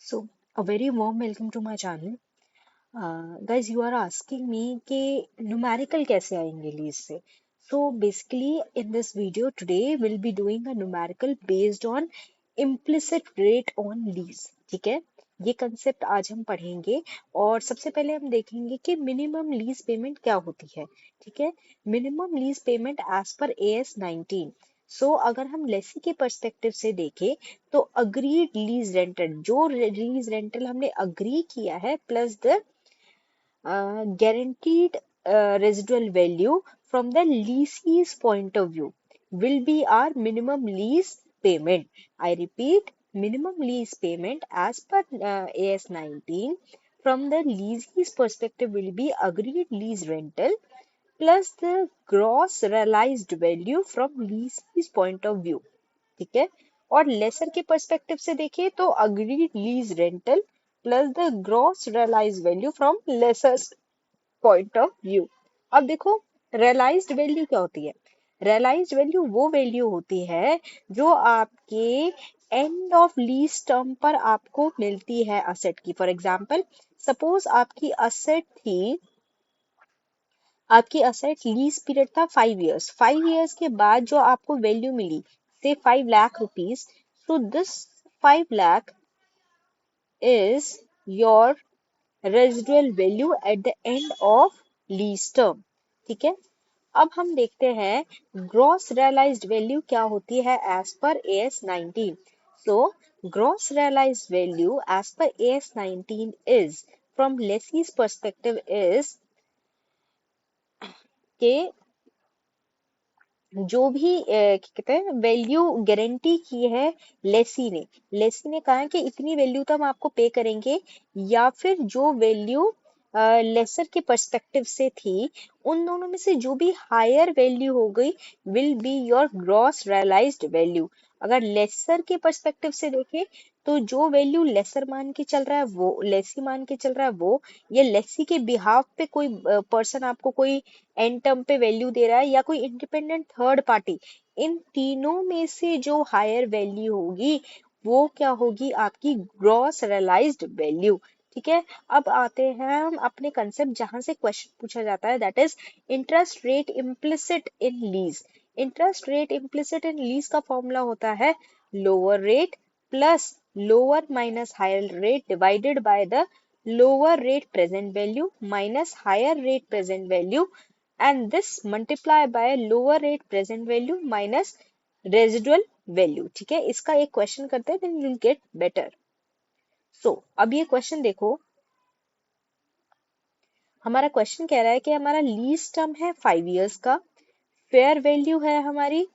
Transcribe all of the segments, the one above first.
So, a very warm welcome to my channel. Guys, you are asking me कि numerical कैसे आएंगे lease से. So, basically, in this video today, we'll be doing a numerical based on implicit rate on lease. ठीक है? ये concept आज हम पढ़ेंगे और सबसे पहले हम देखेंगे कि मिनिमम लीज पेमेंट क्या होती है. ठीक है? मिनिमम लीज पेमेंट एज पर AS 19. सो अगर हम लेसी के पर्सपेक्टिव से देखें तो अग्रीड लीज रेंटल, जो लीज रेंटल हमने अग्री किया है, plus the guaranteed residual value from the leasee's point of view will be our minimum lease payment. I repeat, minimum lease payment as per AS 19 from the leasee's perspective will be agreed lease rental plus the gross realized value from leasee's point of view. ठीक है? और laser के perspective से देखें तो agreed lease rental plus the gross realised value from lessor point of view. अब देखो, realised value क्या होती है? रियलाइज्ड वैल्यू वो वैल्यू होती है जो आपके एंड ऑफ लीज टर्म पर आपको मिलती है असेट की. फॉर एग्जांपल, सपोज आपकी असेट लीज पीरियड था 5 इयर्स. 5 इयर्स के बाद जो आपको वैल्यू मिली, से 5 lakh rupees, so this 5 lakh is your residual value at the end of lease term. ठीक है? अब हम देखते हैं ग्रॉस रियलाइज्ड वैल्यू क्या होती है as per AS 19. So gross realised value as पर AS 19 is from lessee's perspective is के जो भी क्या कहते हैं वैल्यू गारंटी की है लेसी ने कहा है कि इतनी वैल्यू तो हम आपको पे करेंगे, या फिर जो वैल्यू लेसर के पर्सपेक्टिव से थी, उन दोनों में से जो भी हायर वैल्यू हो गई will be your gross realised value. अगर लेसर के पर्सपेक्टिव से देखें तो जो वैल्यू लेसर मान के चल रहा है वो लेसी मान के चल रहा है वो, या लेसी के बिहाफ पे कोई पर्सन आपको कोई एंड टर्म पे वैल्यू दे रहा है, या कोई इंडिपेंडेंट थर्ड पार्टी, इन तीनों में से जो हायर वैल्यू होगी वो क्या होगी? आपकी ग्रॉस रियलाइज्ड वैल्यू. ठीक है? अब आते हैं हम अपने कंसेप्ट जहां से क्वेश्चन पूछा जाता है, that is interest rate implicit in lease. Interest rate implicit in lease का फॉर्मूला होता है lower rate plus lower minus higher rate divided by the lower rate present value minus higher rate present value, and this multiply by lower rate present value minus residual value. ठीक है? इसका एक question करते हैं, then you'll get better. So, अब ये question देखो, हमारा क्वेश्चन कह रहा है कि हमारा लीज टर्म है 5 इयर्स का, फेयर वैल्यू है हमारी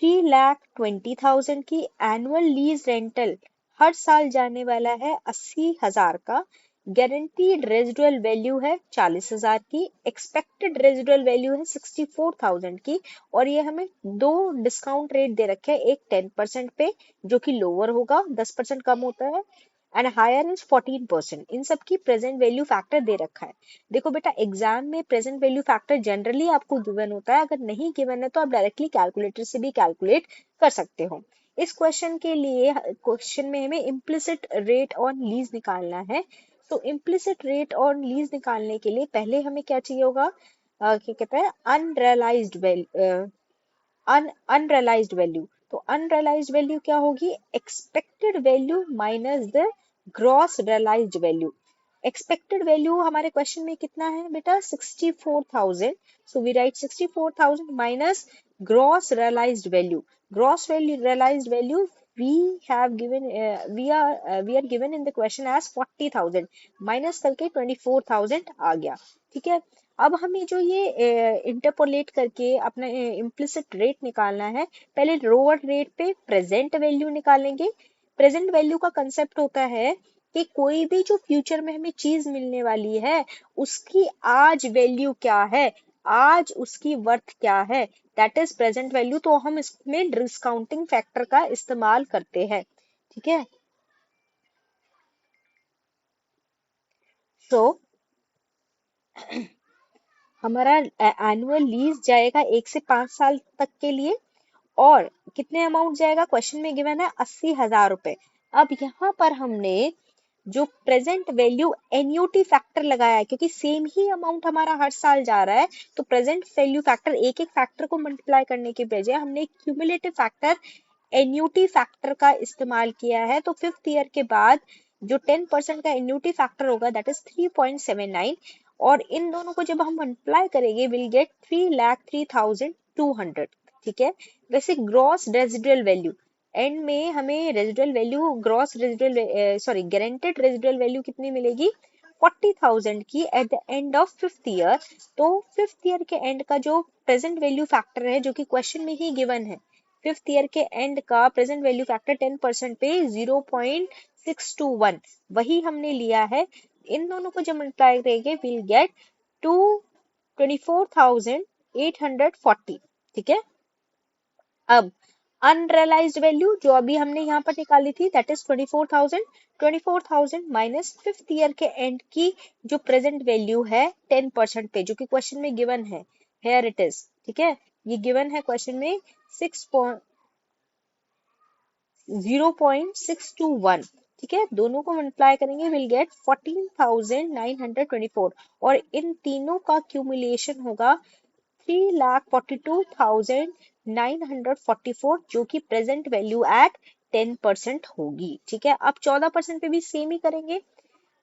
3,20,000 की, एनुअल लीज रेंटल हर साल जाने वाला है 80,000 का, गारंटीड रेजिडुअल वैल्यू है 40,000 की, एक्सपेक्टेड रेजिडुअल वैल्यू है 64,000 की, और ये हमें दो डिस्काउंट रेट दे रखे हैं, एक 10% पे जो कि लोअर होगा, 10% कम होता है, एंड हायर इज 14%. इन सब की प्रेजेंट वैल्यू फैक्टर दे रखा है. देखो बेटा, एग्जाम में प्रेजेंट वैल्यू फैक्टर जनरली आपको गिवन होता है, अगर नहीं गिवन है तो आप डायरेक्टली कैलकुलेटर से भी कैलकुलेट कर सकते हो. इस क्वेश्चन के लिए क्वेश्चन में हमें इम्प्लिसिट रेट ऑन लीज निकालना है. तो इम्प्लिसिट रेट ऑन लीज निकालने के लिए पहले हमें क्या चाहिए होगा? क्या कहते हैं? Unrealised value. तो अनरियलाइज्ड वैल्यू क्या होगी? Expected value minus the gross realised value. Expected value हमारे क्वेश्चन में कितना है बेटा? 64,000. So we write 64,000 minus gross realised value. Gross realised value we have given we are given in the question as 40,000, minus करके 24,000 आ गया. ठीक है? अब हमें जो ये इंटरपोलेट करके अपना इम्प्लिसिट रेट निकालना है, पहले लोअर रेट पे प्रेजेंट वैल्यू निकालेंगे. प्रेजेंट वैल्यू का कंसेप्ट होता है कि कोई भी जो फ्यूचर में हमें चीज मिलने वाली है उसकी आज वैल्यू क्या है, आज उसकी वर्थ क्या है, दैट इज प्रेजेंट वैल्यू. तो हम इसमें डिस्काउंटिंग फैक्टर का इस्तेमाल करते हैं. ठीक है? सो हमारा एनुअल लीज जाएगा 1 से 5 साल तक के लिए, और कितने अमाउंट जाएगा? क्वेश्चन में गिवन है 80,000 रुपए. अब यहाँ पर हमने जो प्रेजेंट वैल्यू एन्यूटी फैक्टर लगाया है, क्योंकि सेम ही अमाउंट हमारा हर साल जा रहा है, तो प्रेजेंट वैल्यू फैक्टर एक एक फैक्टर को मल्टीप्लाई करने के बजाय हमने क्यूमुलेटिव फैक्टर एन्यूटी फैक्टर का इस्तेमाल किया है। तो फिफ्थ ईयर के बाद जो 10% का एन्यूटी फैक्टर होगा दैट इज 3.79, और इन दोनों को जब हम मल्टीप्लाई करेंगे विल गेट 3,03,200। ठीक है। वैसे ग्रॉस रेजिडुअल वैल्यू एंड में हमें residual value gross residual sorry guaranteed residual value कितनी मिलेगी 40,000 की at the end of fifth year. तो फिफ्थ ईयर के एंड का जो प्रेजेंट वैल्यू फैक्टर है जो कि क्वेश्चन में ही गिवन है, फिफ्थ ईयर के एंड का प्रेजेंट वैल्यू फैक्टर 10% पे 0.621 वही हमने लिया है। इन दोनों को जब मल्टीप्लाई करेंगे विल गेट टू 24,840। ठीक है। अब अनरियलाइज्ड वैल्यू जो अभी हमने यहाँ पर निकाली थी that is 24,000। 24,000 minus fifth year के एंड की जो प्रेजेंट वैल्यू है 10% पे जो कि क्वेश्चन में गिवन है, हेयर इट इज। ठीक है। ये गिवन है क्वेश्चन में 0.621। ठीक है। दोनों को मल्टीप्लाई करेंगे विल गेट 14,924, और इन तीनों का क्यूमुलेशन होगा 3,42,944 जो कि प्रेजेंट वैल्यू एट 10% होगी। ठीक है। अब 14% पे भी सेम ही करेंगे।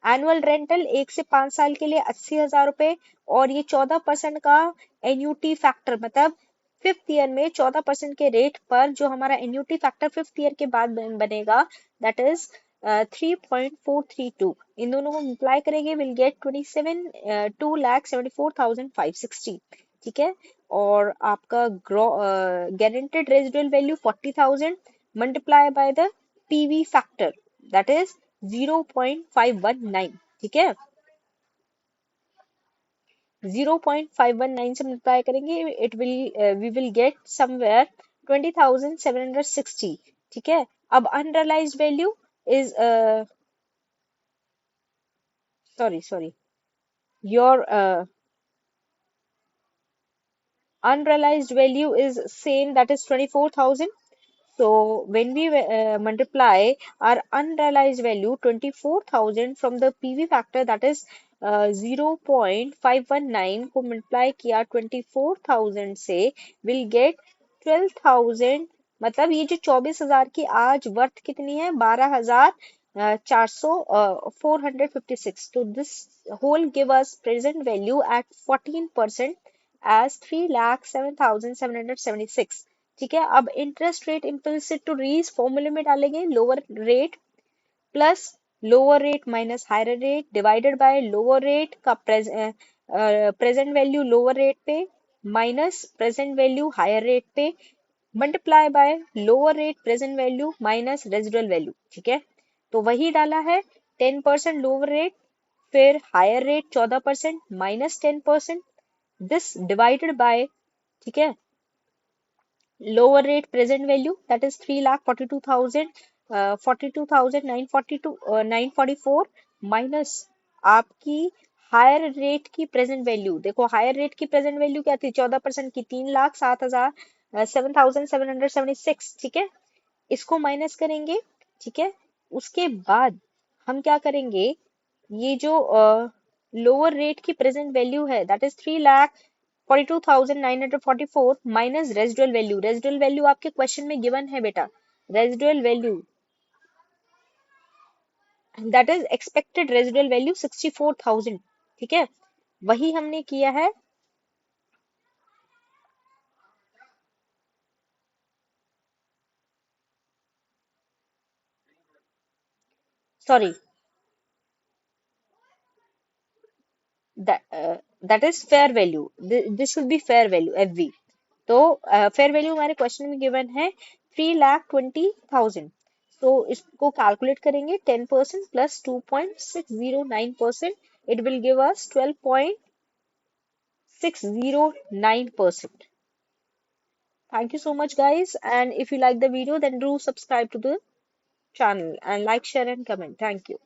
एनुअल रेंटल 1 से 5 साल के लिए 80,000 रुपए, और ये 14% का एन्यूटी फैक्टर मतलब फिफ्थ ईयर में 14% के रेट पर जो हमारा एन्यूटी फैक्टर फिफ्थ ईयर के बाद बनेगा दैट इज 3.432। इन दोनों को मल्टीप्लाई करेंगे विल गेट 2,74,560। ठीक है। और आपका guaranteed residual value 40,000 multiply by the PV factor that is 0.519। ठीक है। 0.519 से मल्टीप्लाई करेंगे it will we will get somewhere 20,760। ठीक है। अब unrealised value is sorry your unrealized value is same that is 24,000. So when we multiply our unrealized value 24,000 from the PV factor that is 0.519 को multiply किया 24,000 से will get 12,000। मतलब ये जो 24,000 की आज वर्थ कितनी है 12,400 456। तो this whole give us present value at 14% as 3,07,776। ठीक है। अब interest rate implicit to reach फॉर्मूले में डालेंगे lower rate plus lower rate minus higher rate divided by lower rate का प्रेजेंट वैल्यू लोअर रेट पे minus present value higher rate पे multiply by lower rate present value minus residual value. ठीक है। तो वही डाला है 10% लोअर रेट फिर higher rate 14% minus 10%, this divided by ठीक है lower rate present value that is 3,42,000 42,942 944 minus आपकी हायर रेट की प्रेजेंट वैल्यू। देखो हायर रेट की प्रेजेंट वैल्यू क्या थी 14% की 3,07,000 7,776। ठीक है। इसको माइनस करेंगे। ठीक है। उसके बाद हम क्या करेंगे ये जो लोअर रेट की प्रेजेंट वैल्यू है that is 3,42,944 minus residual value. Residual value आपके क्वेश्चन में गिवन है बेटा, residual value that is expected residual value 64,000। ठीक है। वही हमने किया है। Sorry that is fair value, this should be fair value FV. तो फेयर वैल्यू हमारे क्वेश्चन में गिवन है 3,20,000। तो इसको कैलकुलेट करेंगे 10% plus 2.609%, it will give us 12.609%। Thank you so much guys, and if you like the video then do subscribe to the channel and like share and comment. Thank you.